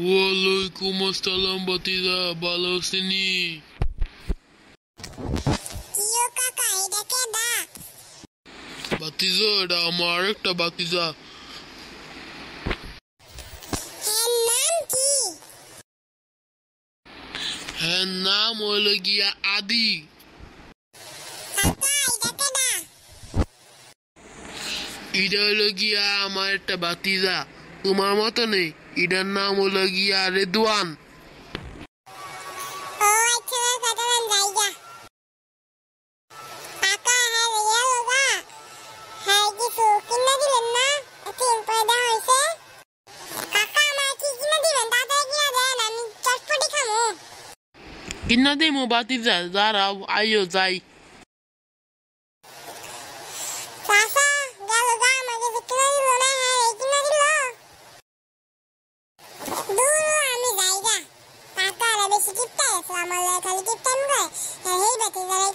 ওয়ালাইকুম আসসালাম বাতিজা, ভালো আছেনি? কিও কাকা এটা কেডা? বাতিজা, এটা আমার একটা বাতিজা। এর নাম কি? হ্যাঁ, নাম হলো গিয়া আদি। কাকা এটা কেডা? এটা হলো গিয়া আমার একটা বাতিজা, তোমার মতো নেই। এটার নাম হলো গিয়া রেদওয়ান। ও আচ্ছা কাকা জায়গা। কাকা হ্যাঁ রিয়া লগা। হ্যাঁ কিছু কিনা দিলেন না? তিন পয়দা হয়েছে। কাকা আমার কি কিনা দিবেন? তাড়াতাড়ি কিনা দেন, আমি চটপটি খামু। কিনা দেমো বাতিজা, দাঁড়াও, আইও যাই। চাচা গেল গা, আমাকে যে কিনা দিল না, হ্যাঁ এই কিনা দিল। দূর আমি যাইগা। কাকা আর বেশি টিপতে আছে, আমার খালি টিপতে মুখে। হ্যাঁ এই বাতি যারা